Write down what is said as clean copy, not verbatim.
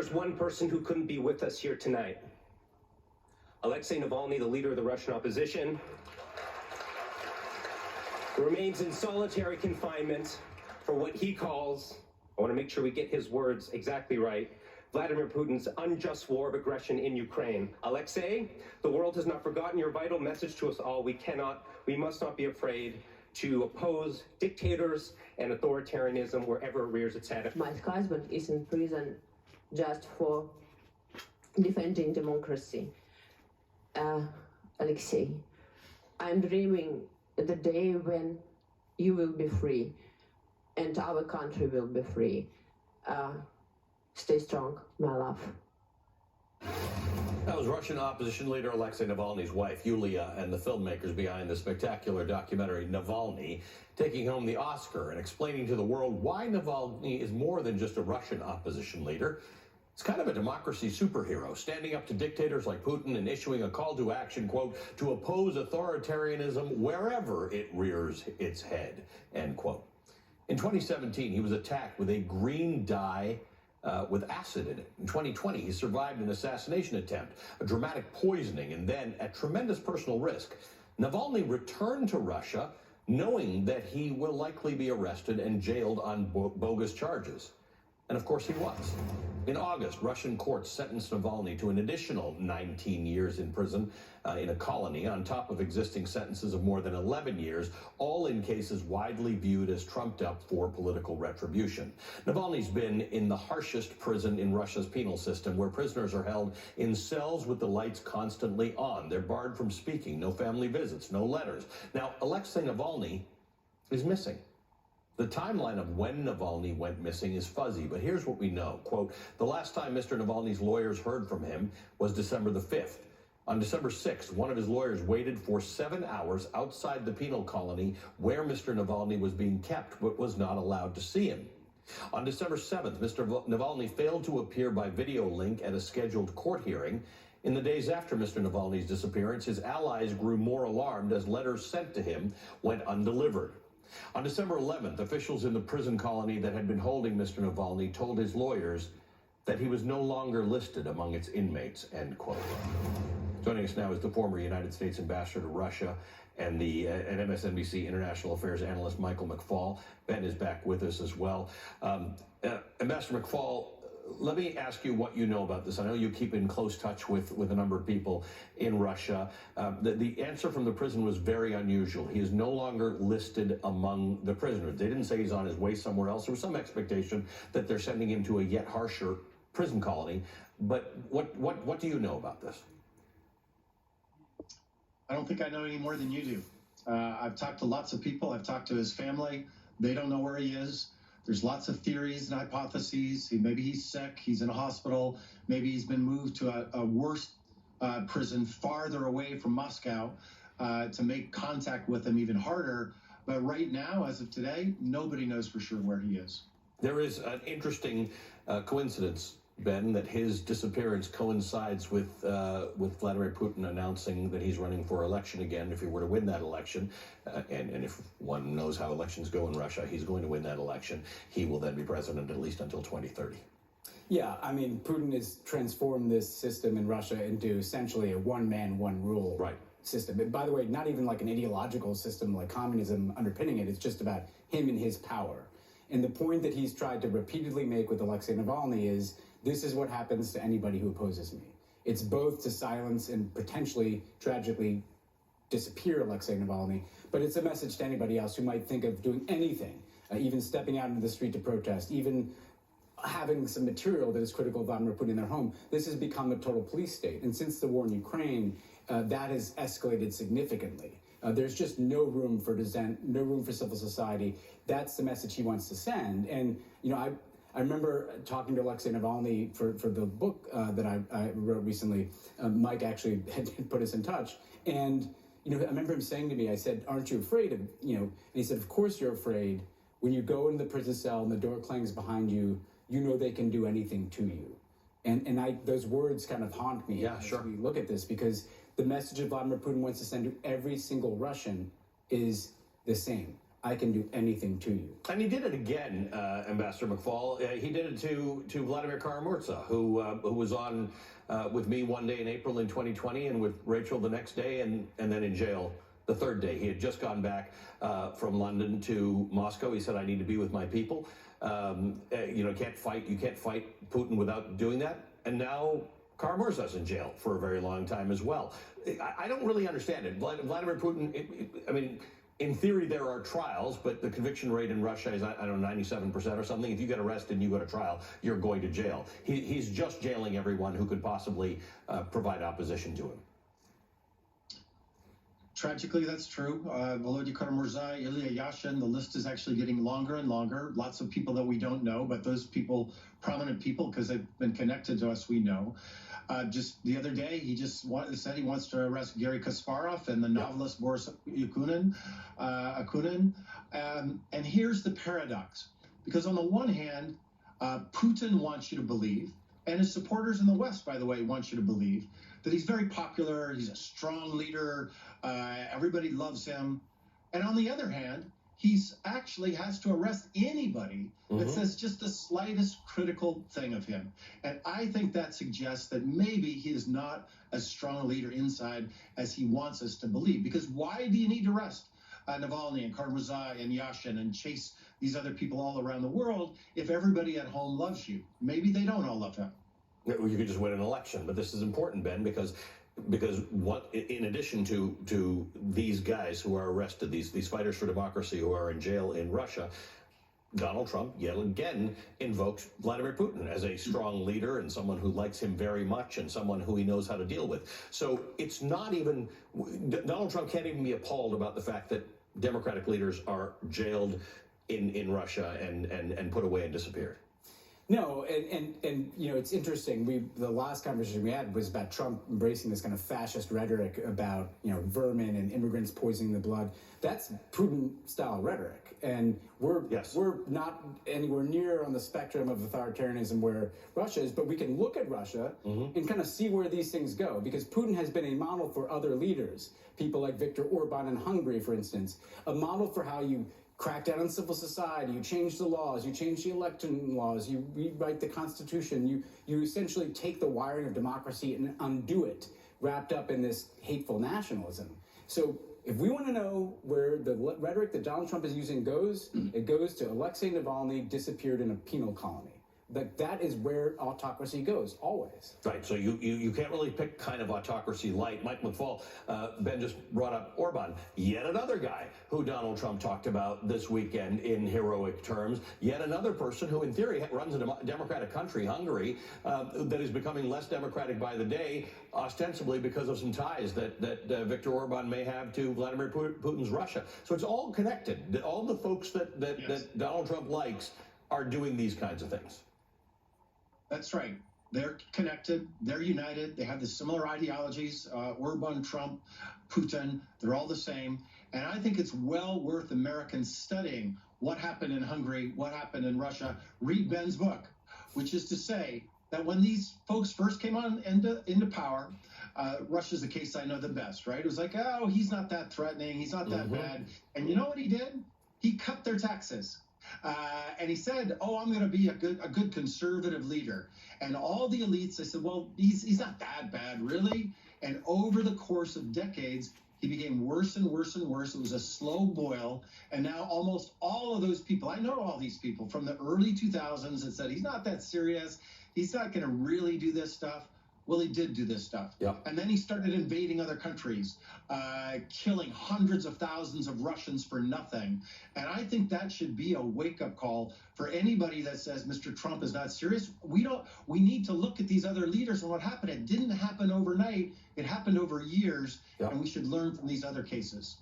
There's one person who couldn't be with us here tonight. Alexei Navalny, the leader of the Russian opposition, remains in solitary confinement for what he calls, I want to make sure we get his words exactly right, Vladimir Putin's unjust war of aggression in Ukraine. Alexei, the world has not forgotten your vital message to us all. We must not be afraid to oppose dictators and authoritarianism wherever it rears its head. My husband is in prison just for defending democracy. Alexei, I'm dreaming the day when you will be free and our country will be free. Stay strong, my love. That was Russian opposition leader Alexei Navalny's wife, Yulia, and the filmmakers behind the spectacular documentary Navalny, taking home the Oscar and explaining to the world why Navalny is more than just a Russian opposition leader. It's kind of a democracy superhero, standing up to dictators like Putin and issuing a call to action, quote, to oppose authoritarianism wherever it rears its head, end quote. In 2017, he was attacked with a green dye with acid in it. In 2020, he survived an assassination attempt, a dramatic poisoning, and then, at tremendous personal risk, Navalny returned to Russia knowing that he will likely be arrested and jailed on bogus charges. And of course he was. In August, Russian courts sentenced Navalny to an additional 19 years in prison in a colony, on top of existing sentences of more than 11 years, all in cases widely viewed as trumped up for political retribution. Navalny's been in the harshest prison in Russia's penal system, where prisoners are held in cells with the lights constantly on. They're barred from speaking, no family visits, no letters. Now, Alexei Navalny is missing. The timeline of when Navalny went missing is fuzzy, but here's what we know. Quote, the last time Mr. Navalny's lawyers heard from him was December the 5th. On December 6th, one of his lawyers waited for 7 hours outside the penal colony where Mr. Navalny was being kept, but was not allowed to see him. On December 7th, Mr. Navalny failed to appear by video link at a scheduled court hearing. In the days after Mr. Navalny's disappearance, his allies grew more alarmed as letters sent to him went undelivered. On December 11th, officials in the prison colony that had been holding Mr. Navalny told his lawyers that he was no longer listed among its inmates, end quote. Joining us now is the former United States ambassador to Russia and the MSNBC International Affairs analyst Michael McFaul. Ben is back with us as well. Ambassador McFaul, let me ask you what you know about this. I know you keep in close touch with a number of people in Russia. The answer from the prison was very unusual. He is no longer listed among the prisoners. They didn't say he's on his way somewhere else. There was some expectation that they're sending him to a yet harsher prison colony. But what do you know about this? I don't think I know any more than you do. I've talked to lots of people. I've talked to his family. They don't know where he is. There's lots of theories and hypotheses. Maybe he's sick, he's in a hospital, maybe he's been moved to a worse prison farther away from Moscow to make contact with him even harder. But right now, as of today, nobody knows for sure where he is. There is an interesting coincidence, Ben, that his disappearance coincides with Vladimir Putin announcing that he's running for election again if he were to win that election. And if one knows how elections go in Russia, he's going to win that election. He will then be president at least until 2030. Yeah, I mean, Putin has transformed this system in Russia into essentially a one-man, one-rule system. And by the way, not even like an ideological system like communism underpinning it. It's just about him and his power. And the point that he's tried to repeatedly make with Alexei Navalny is, this is what happens to anybody who opposes me. It's both to silence and potentially, tragically, disappear Alexei Navalny, but it's a message to anybody else who might think of doing anything, even stepping out into the street to protest, even having some material that is critical of Vladimir Putin in their home. This has become a total police state. And since the war in Ukraine, that has escalated significantly. There's just no room for dissent, no room for civil society. That's the message he wants to send. And, you know, I remember talking to Alexei Navalny for the book that I wrote recently. Mike actually had put us in touch. And, you know, I remember him saying to me, I said, aren't you afraid of, you know, and he said, of course you're afraid. When you go into the prison cell and the door clangs behind you, you know they can do anything to you. And those words kind of haunt me as we look at this, because the message that Vladimir Putin wants to send to every single Russian is the same. I can do anything to you. And he did it again, Ambassador McFaul. He did it to Vladimir Kara-Murza, who was on with me one day in April in 2020 and with Rachel the next day and then in jail the third day. He had just gone back from London to Moscow. He said, I need to be with my people. You can't fight Putin without doing that. And now Kara-Murza's in jail for a very long time as well. I don't really understand it. Vladimir Putin, in theory, there are trials, but the conviction rate in Russia is, 97% or something. If you get arrested and you go to trial, you're going to jail. He's just jailing everyone who could possibly provide opposition to him. Tragically, that's true. Volodya Kara-Murza, Ilya Yashin, the list is actually getting longer and longer. Lots of people that we don't know, but those people, prominent people, because they've been connected to us, we know. Just the other day, he just said he wants to arrest Garry Kasparov and the novelist Boris Akunin. And here's the paradox. Because on the one hand, Putin wants you to believe, and his supporters in the West, by the way, want you to believe, that he's very popular, he's a strong leader, everybody loves him. And on the other hand, he's actually has to arrest anybody that says just the slightest critical thing of him. And I think that suggests that maybe he is not as strong a leader inside as he wants us to believe. Because why do you need to arrest Navalny and Kara-Murza and Yashin and chase these other people all around the world if everybody at home loves you? Maybe they don't all love him. You could just win an election, but this is important, Ben, because what, in addition to these guys who are arrested, these fighters for democracy who are in jail in Russia, Donald Trump yet again invokes Vladimir Putin as a strong leader and someone who likes him very much and someone who he knows how to deal with. So it's not even, Donald Trump can't even be appalled about the fact that Democratic leaders are jailed in Russia and put away and disappeared. No, and it's interesting. The last conversation we had was about Trump embracing this kind of fascist rhetoric about vermin and immigrants poisoning the blood. That's Putin-style rhetoric, and we're not anywhere near on the spectrum of authoritarianism where Russia is. But we can look at Russia and kind of see where these things go, because Putin has been a model for other leaders, people like Viktor Orban in Hungary, for instance, a model for how you crack down on civil society, you change the laws, you change the election laws, you rewrite the Constitution, you essentially take the wiring of democracy and undo it, wrapped up in this hateful nationalism. So if we want to know where the rhetoric that Donald Trump is using goes, it goes to Alexei Navalny disappeared in a penal colony. That is where autocracy goes, always. Right, so you can't really pick kind of autocracy light. Mike McFaul, Ben just brought up Orban, yet another guy who Donald Trump talked about this weekend in heroic terms, yet another person who in theory runs a democratic country, Hungary, that is becoming less democratic by the day, ostensibly because of some ties that Viktor Orban may have to Vladimir Putin's Russia. So it's all connected. All the folks that Donald Trump likes are doing these kinds of things. That's right. They're connected. They're united. They have the similar ideologies. Orban, Trump, Putin, they're all the same. And I think it's well worth Americans studying what happened in Hungary, what happened in Russia. Read Ben's book, which is to say that when these folks first came on into power, Russia's the case I know the best, right? It was like, oh, he's not that threatening. He's not that bad. And you know what he did? He cut their taxes. And he said, oh, I'm going to be a good conservative leader. And all the elites, they said, well, he's not that bad, really. And over the course of decades, he became worse and worse and worse. It was a slow boil. And now almost all of those people, I know all these people from the early 2000s that said, he's not that serious. He's not going to really do this stuff. Well, he did do this stuff. Yep. And then he started invading other countries, killing hundreds of thousands of Russians for nothing. And I think that should be a wake-up call for anybody that says Mr. Trump is not serious. We need to look at these other leaders and what happened. It didn't happen overnight. It happened over years, and we should learn from these other cases.